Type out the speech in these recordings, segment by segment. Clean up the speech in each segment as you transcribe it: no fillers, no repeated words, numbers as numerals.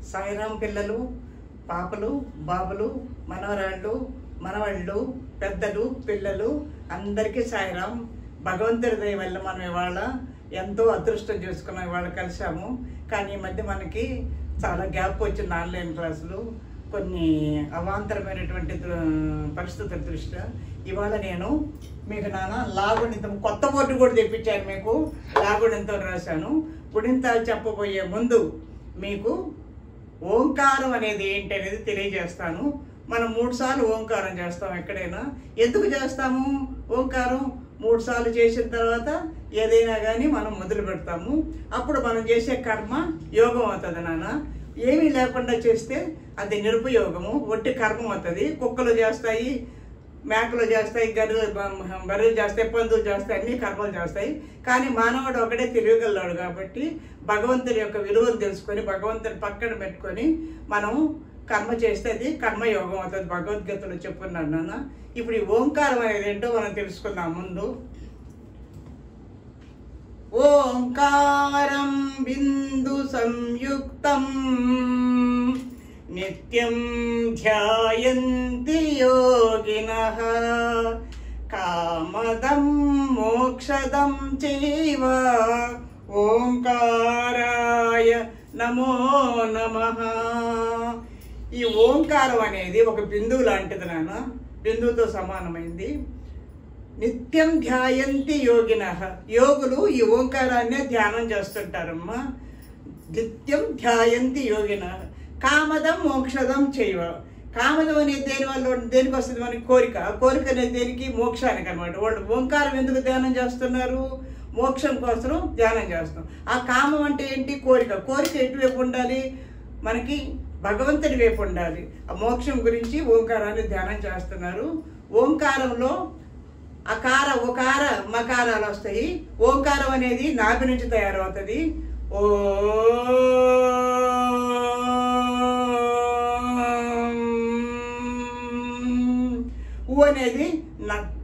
సాయిరాం పిల్లలు, పాపలు, బాబులు, మనవరాళ్ళు, మనవళ్ళు, పెద్దలు, పిల్లలు అందరికీ సాయిరాం. భగవంతుడి దయ వల్ల మనం ఇవాళ ఎంతో అదృష్టం చేసుకున్నాం. ఇవాళ కలిసాము. కానీ ఈ మధ్య మనకి చాలా గ్యాప్ వచ్చింది ఆన్లైన్ క్లాసులు, కొన్ని అవాంతరమైనటువంటి పరిస్థితుల దృష్ట్యా. ఇవాళ నేను మీకు లాగుణితం కొత్త బోర్డు కూడా తెప్పించాను. మీకు లాగుణితం రాశాను. గుణింతాలు చెప్పబోయే ముందు మీకు ఓంకారం అనేది ఏంటి అనేది తెలియజేస్తాను. మనం 3 సార్లు ఓంకారం చేస్తాం. ఎక్కడైనా ఎందుకు చేస్తాము ఓంకారం? 3 సార్లు చేసిన తర్వాత ఏదైనా కానీ మనం మొదలు పెడతాము. అప్పుడు మనం చేసే కర్మ యోగం అవుతుంది నాన్న. ఏమీ లేకుండా చేస్తే అది నిరుపయోగము, ఒట్టి కర్మ అవుతుంది. కుక్కలు చేస్తాయి, మేకలు చేస్తాయి, బర్రెలు చేస్తాయి, పందులు చేస్తాయి, అన్ని కర్మలు చేస్తాయి. కానీ మానవుడు ఒకటే తెలియగలడు. కాబట్టి భగవంతుడి యొక్క విలువను తెలుసుకొని భగవంతుని పక్కన పెట్టుకొని మనం కర్మ చేస్తే అది కర్మయోగం అవుతుంది. భగవద్గీతలో చెప్పుకున్నాను నాన్న. ఇప్పుడు ఈ ఓంకారం అనేది ఏంటో మనం తెలుసుకుందాం. ముందు ఓంకారం బిందు సంయుక్తం నిత్యం ధ్యాయంతి యోగినః కామదం మోక్షదం చైవ ఓంకారాయ నమో నమః. ఈ ఓంకారం అనేది ఒక బిందువు లాంటిది నాన్న. బిందువుతో సమానమైంది. నిత్యం ధ్యాయంతి యోగినః. యోగులు ఈ ఓంకారాన్నే ధ్యానం చేస్తుంటారమ్మా. నిత్యం ధ్యాయంతి యోగినః కామదం మోక్షదం చైవ. కామదం అనేది దేని వల్ల దేనికి వస్తుంది? మనకి కోరిక. కోరిక అనేది దేనికి? మోక్షానికి అనమాట. వాళ్ళు ఓంకారం ఎందుకు ధ్యానం చేస్తున్నారు? మోక్షం కోసం ధ్యానం చేస్తాం. ఆ కామం అంటే ఏంటి? కోరిక. కోరిక ఎటువైపు ఉండాలి? మనకి భగవంతుడి వైపు ఉండాలి. ఆ మోక్షం గురించి ఓంకారాన్ని ధ్యానం చేస్తున్నారు. ఓంకారంలో అకార, ఉకార, మకారాలు వస్తాయి. ఓంకారం అనేది నాభి నుంచి తయారవుతుంది. ఓ అనేది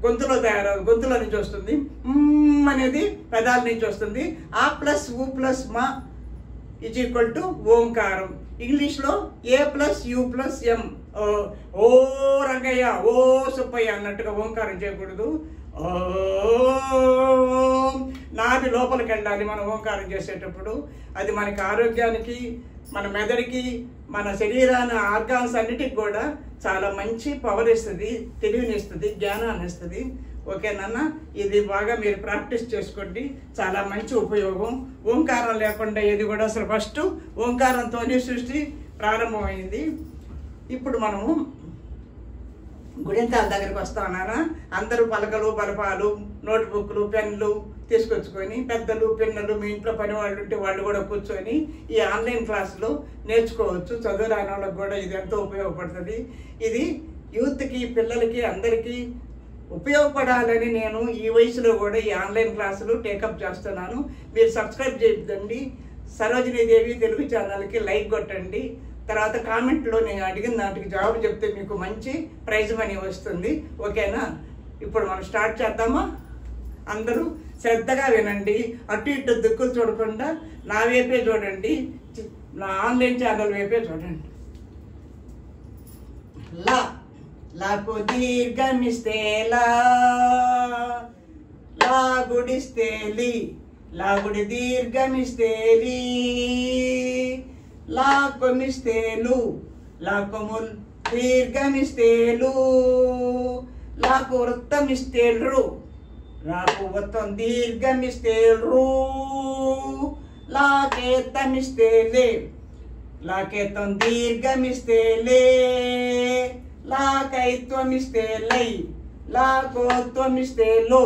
గొంతులో తయారవుతుంది, గొంతులో నుంచి వస్తుంది. అనేది పెదాల నుంచి వస్తుంది. ఆ ప్లస్ ఉ ప్లస్ మా ఈజ్ ఈక్వల్ టు ఓంకారం. ఇంగ్లీష్లో ఏ ప్లస్ యు ప్లస్ ఎం. ఓ రంగయ్య, ఓ సుబ్బయ్య అన్నట్టుగా ఓంకారం చేయకూడదు. ఓ నాభి లోపలికి వెళ్ళాలి మనం ఓంకారం చేసేటప్పుడు. అది మనకి ఆరోగ్యానికి, మన మెదడుకి, మన శరీరాన్ని, ఆర్గాన్స్ అన్నిటికి కూడా చాలా మంచి పవర్ ఇస్తుంది, తెలివినిస్తుంది, జ్ఞానాన్ని ఇస్తుంది. ఓకేనన్నా? ఇది బాగా మీరు ప్రాక్టీస్ చేసుకోండి. చాలా మంచి ఉపయోగం. ఓంకారం లేకుండా ఇది కూడా అసలు ఫస్ట్ ఓంకారంతోనే సృష్టి ప్రారంభమైంది. ఇప్పుడు మనము గుణింతాల దగ్గరికి వస్తామన్నారా? అందరూ పలకలు, బలపాలు, నోట్బుక్లు, పెన్నులు తీసుకొచ్చుకొని, పెద్దలు, పిన్నలు, మీ ఇంట్లో పని వాళ్ళు ఉంటే వాళ్ళు కూడా కూర్చొని ఈ ఆన్లైన్ క్లాసులో నేర్చుకోవచ్చు. చదువు రాని వాళ్ళకి కూడా ఇది ఎంతో ఉపయోగపడుతుంది. ఇది యూత్కి, పిల్లలకి, అందరికీ ఉపయోగపడాలని నేను ఈ వయసులో కూడా ఈ ఆన్లైన్ క్లాసులు టేకప్ చేస్తున్నాను. మీరు సబ్స్క్రైబ్ చేయండి. సరోజినీదేవి తెలుగు ఛానల్కి లైక్ కొట్టండి. తర్వాత కామెంట్లో నేను అడిగిన దానికి జవాబు చెప్తే మీకు మంచి ప్రైజ్ మనీ వస్తుంది. ఓకేనా? ఇప్పుడు మనం స్టార్ట్ చేద్దామా? అందరూ శ్రద్ధగా వినండి. అటు ఇటు దిక్కులు చూడకుండా నా వైపే చూడండి, నా ఆన్లైన్ ఛానల్ వైపే చూడండి. లా లాకు దీర్ఘమిస్తే లా, లాగుడిస్తే లి, లాగుడి దీర్ఘమిస్తే లీ, లాకొమిస్తే లు, లాకొముల్ దీర్ఘమిస్తే లు, లాకు వృత్తమిస్తే రు, లాకు వృత్తం దీర్ఘమిస్తే రు, లాకేత్తమిస్తే లే, లాకేత్తం దీర్ఘమిస్తే లే, లాకైత్వమిస్తే లై, లాకోత్వమిస్తే లో,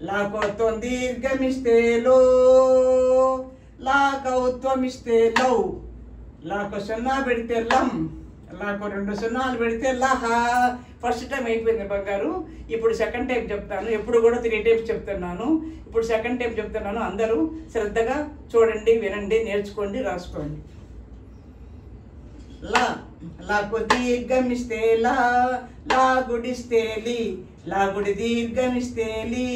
లాకోత్వం దీర్ఘమిస్తే లో, లాకౌత్వమిస్తే లౌ, లాకు 0 పెడితే లం, లాకు 2 0 పెడితే లహ. ఫస్ట్ టైం అయిపోయింది బంగారు. ఇప్పుడు సెకండ్ టైం చెప్తాను. ఎప్పుడు కూడా 3 టైమ్స్ చెప్తున్నాను. ఇప్పుడు సెకండ్ టైం చెప్తున్నాను. అందరూ శ్రద్ధగా చూడండి, వినండి, నేర్చుకోండి, రాసుకోండి. లా లాకు దీర్ఘమిస్తే లా, లాగుడిస్తే లి, లాగుడి దీర్ఘమిస్తే లీ,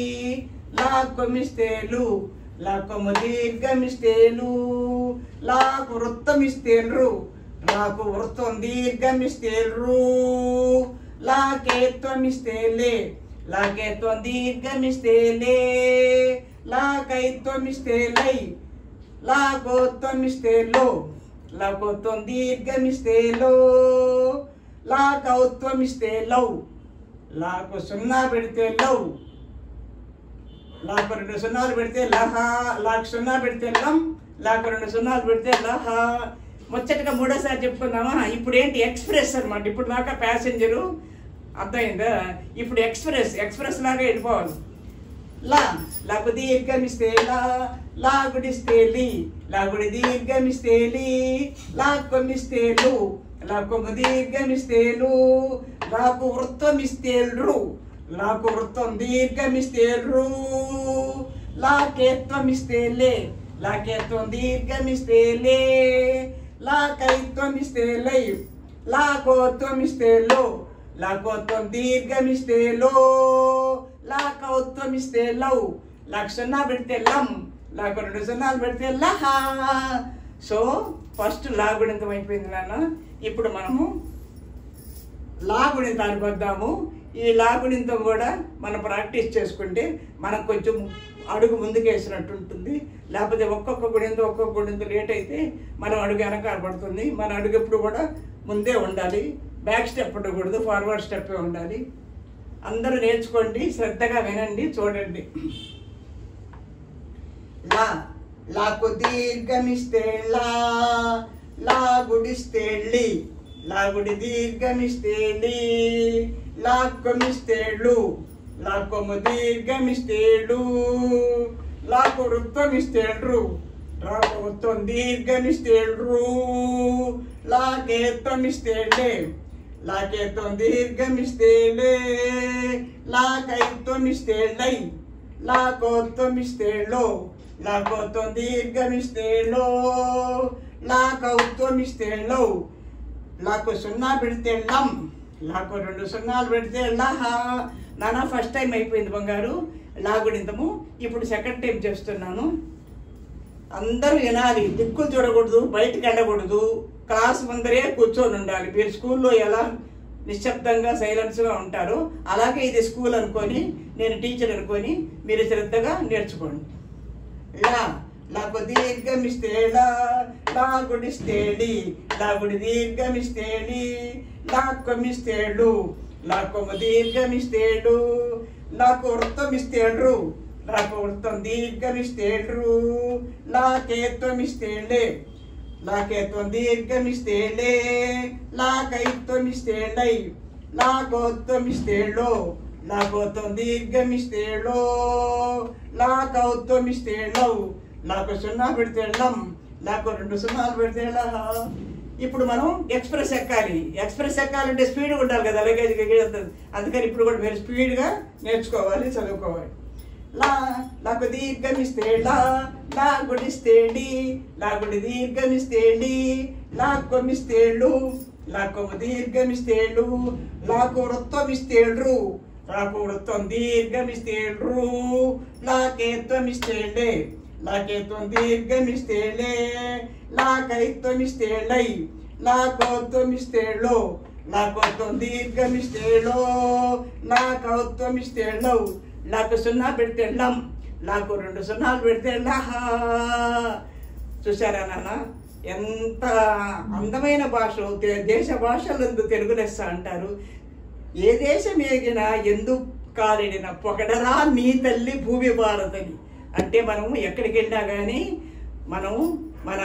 లాకొమిస్తే లు, లాకొము దీర్ఘమిస్తే లు, లాకు వృత్తమిస్తే రు, లాకు వృత్తం దీర్ఘమిస్తే రు, లాకేత్వమిస్తే లే, లాకేత్వం దీర్ఘమిస్తే లే, లాకైత్వమిస్తే లై, లాకోత్వమిస్తే లో, లాకోత్వం దీర్ఘమిస్తే లో, లాకౌత్వమిస్తే లౌ, లాకు సున్నా పెడితే లౌ, లాకు 2 సున్నాలు పెడితే లహ, లాకు సున్నా పెడితే లం, లాకు 2 సున్నాలు పెడితే లహ. ముచ్చటగా మూడోసారి చెప్పుకుందామా? ఇప్పుడు ఏంటి ఎక్స్ప్రెస్ అనమాట. ఇప్పుడు దాకా ప్యాసింజరు అర్థమైందా? ఇప్పుడు ఎక్స్ప్రెస్ లాగా వెళ్ళిపోవాలి. లాకు దీర్ఘమిస్తే లాగుడిస్తే లి, లాగుడి దీర్ఘమిస్తే లి, లాకొమ్మిస్తే లు, లాకొమ్ము దీర్ఘమిస్తే లు, లాకు వృత్తమిస్తే రు, లాకు వృత్తం దీర్ఘమిస్తే రు, లాకేత్వమిస్తే లే, లాకేత్వం దీర్ఘమిస్తే లే, లాకైత్వమిస్తే లై, లాకోత్వమిస్తే లో, లాకోత్వం దీర్ఘమిస్తే లో, లాకౌత్వమిస్తే లౌ, లాకు సున్నా పెడితే లం, లాకు 2 సున్నాలు పెడితే లహ. సో ఫస్ట్ లాగుణింతం అయిపోయింది నాన్న. ఇప్పుడు మనము లాగుణింతానికి వద్దాము. ఈ లాగుణింతం కూడా మనం ప్రాక్టీస్ చేసుకుంటే మనకు కొంచెం అడుగు ముందుకేసినట్టు ఉంటుంది. లేకపోతే ఒక్కొక్క గుణింతం లేట్ అయితే మనం అడుగు వెనకాల పడుతుంది. మన అడుగు ఎప్పుడు కూడా ముందే ఉండాలి, బ్యాక్ స్టెప్ ఉండకూడదు, ఫార్వర్డ్ స్టెప్పే ఉండాలి. అందరూ నేర్చుకోండి, శ్రద్ధగా వినండి, చూడండి. లాకు దీర్ఘమిస్తే లాగుడిస్తే లి, లాగుడి దీర్ఘమిస్తే లి, లాకొమ్మిస్తే లు, లాకొమ్ము దీర్ఘమిస్తే లు, లాకు వృత్తమిస్తే రు, లాకు వృత్తం దీర్ఘమిస్తే రు, లాకేత్వమిస్తే లే, లాకేత్వం దీర్ఘమిస్తే లే, లాకైత్వమిస్తే లై, లాకోత్వమిస్తే లో, లాకోత్వం దీర్ఘమిస్తే లో, లాకౌత్వమిస్తే లౌ, లాకు సున్నా పెడితే లం, లాకు 2 సున్నాలు పెడితే లహ. నానా ఫస్ట్ టైం అయిపోయింది బంగారు లాగుణింతము. ఇప్పుడు సెకండ్ టైం చేస్తున్నాను. అందరూ వినాలి, దిక్కులు చూడకూడదు, బయటకు వెళ్ళకూడదు, క్లాస్ ముందరే కూర్చొని ఉండాలి. మీరు స్కూల్లో ఎలా నిశ్శబ్దంగా సైలెన్స్గా ఉంటారో అలాగే ఇది స్కూల్ అనుకొని, నేను టీచర్ అనుకొని మీరు శ్రద్ధగా నేర్చుకోండి. లాకు దీర్ఘమిస్తే లాగుడిస్తే లి, లాగుడి దీర్ఘమిస్తే లి, లాకొమ్మిస్తే లు, లాకొమ్ము దీర్ఘమిస్తే లు, లాకు వృత్తమిస్తే రు, లాకు వృత్తం దీర్ఘమిస్తే రు, లాకేత్వమిస్తే లే, లాకేత్వం దీర్ఘమిస్తే లే, లాకైత్వమిస్తే లై, లాకోత్వమిస్తే లో, లాకోత్వం దీర్ఘమిస్తే లో, లాకౌత్వమిస్తే లౌ, లాకు సున్నా పెడితే లం, లాకు 2 సున్నాలు పెడితే లహ. ఇప్పుడు మనం ఎక్స్ప్రెస్ ఎక్కాలంటే స్పీడ్గా ఉండాలి కదా, లగేజ్. అందుకని ఇప్పుడు కూడా మీరు స్పీడ్గా నేర్చుకోవాలి, చదువుకోవాలి. లాకు దీర్ఘమిస్తే లాగుడిస్తే లి, లాగుడి దీర్ఘమిస్తే లి, లాకొమ్మిస్తే లు, లాకొమ్ము దీర్ఘమిస్తే లు, లాకు వృత్తమిస్తే రు, లాకు వృత్తం దీర్ఘమిస్తే రు, లాకేత్వమిస్తే లే, లాకేత్వం దీర్ఘమిస్తే లే, లాకైత్వమిస్తే లై, లాకోత్వమిస్తే లో, లాకోత్వం దీర్ఘమిస్తే లో, లాకౌత్వమిస్తే లౌ, లాకు సున్నా పెడితే లం, లాకు 2 సున్నాలు పెడితే లహ. చూసారా నాన్న, ఎంత అందమైన భాష. దేశ భాషలందు తెలుగు లెస్స అంటారు. ఏ దేశం ఏగినా ఎందుకు కాలిడిన పొగడరా నీ తల్లి భూమి భారతని. అంటే మనము ఎక్కడికి వెళ్ళినా కానీ మనము మన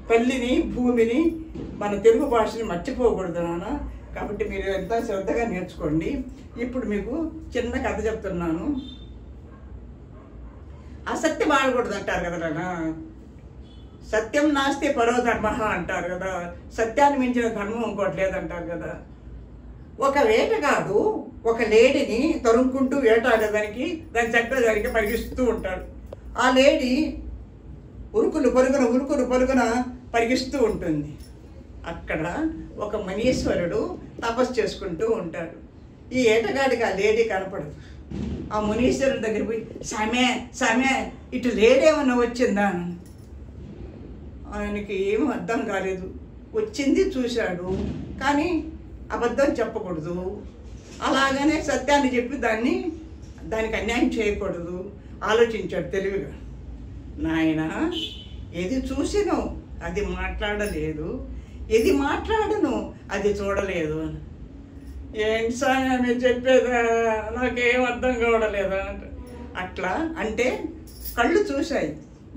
తల్లిని, భూమిని, మన తెలుగు భాషని మర్చిపోకూడదు నాన్న. కాబట్టి మీరు ఎంత శ్రద్ధగా నేర్చుకోండి. ఇప్పుడు మీకు చిన్న కథ చెప్తున్నాను. అసత్యం ఆడకూడదు అంటారు కదా నాన్న. సత్యం నాస్తి పరో ధర్మ అంటారు కదా. సత్యాన్ని మించిన ధర్మం ఇంకోటి లేదంటారు కదా. ఒక వేటగాడు ఒక లేడీని తరుముకుంటూ వేటాడేదానికి దాని చక్కదానికి పరిగిస్తూ ఉంటాడు. ఆ లేడీ ఉరుకులు పరుగున పరిగిస్తూ ఉంటుంది. అక్కడ ఒక మునీశ్వరుడు తపస్సు చేసుకుంటూ ఉంటాడు. ఈ ఏటగాడికి ఆ లేడీ కనపడదు. ఆ మునీశ్వరుడి దగ్గర పోయి సామే ఇటు లేడీ ఏమన్నా వచ్చిందా? ఆయనకి ఏం అర్థం కాలేదు. వచ్చింది చూశాడు, కానీ అబద్ధం చెప్పకూడదు. అలాగనే సత్యాన్ని చెప్పి దానికి అన్యాయం చేయకూడదు. ఆలోచించాడు తెలివిగా. నాయన, ఏది చూసినో అది మాట్లాడలేదు, ఏది మాట్లాడను అది చూడలేదు. ఏంటి సార్ మీరు చెప్పేదా, నాకేం అర్థం కావడలేదా అంటే, అట్లా అంటే కళ్ళు చూశాయి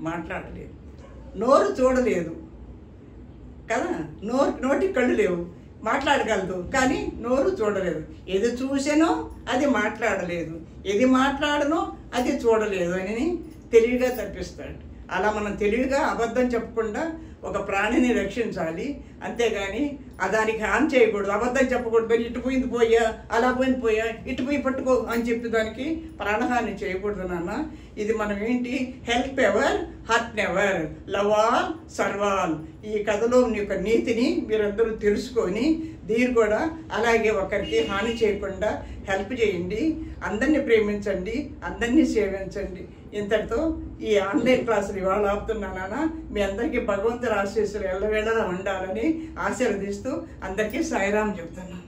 మాట్లాడలేదు, నోరు చూడలేదు కదా, నోటికి కళ్ళు లేవు, మాట్లాడగలదు కానీ నోరు చూడలేదు. ఏది చూసానో అది మాట్లాడలేదు, ఏది మాట్లాడనో అది చూడలేదు అని తెలివిగా తప్పిస్తాడు. అలా మనం తెలివిగా అబద్ధం చెప్పకుండా ఒక ప్రాణిని రక్షించాలి, అంతేగాని దానికి హాని చేయకూడదు. అబద్ధం చెప్పకూడదు, ఇటు పోయింది పోయా, అలా పోయింది పోయా, ఇటు పోయి పట్టుకో అని చెప్పి దానికి ప్రాణహాని చేయకూడదు నాన్న. ఇది మనం ఏంటి, help ever hurt never, love all serve all. ఈ కథలో యొక్క నీతిని మీరందరూ తెలుసుకొని దీన్ని కూడా అలాగే ఒకరికి హాని చేయకుండా హెల్ప్ చేయండి. అందరినీ ప్రేమించండి, అందరినీ సేవించండి. ఇంతటితో ఈ ఆన్లైన్ క్లాసులు ఇవాళ ఆపుతున్నానా. మీ అందరికీ భగవంతుడి ఆశీస్సులు ఎల్లవేళలా ఉండాలని ఆశీర్వదిస్తూ అందరికీ సాయిరాం చెప్తున్నాను.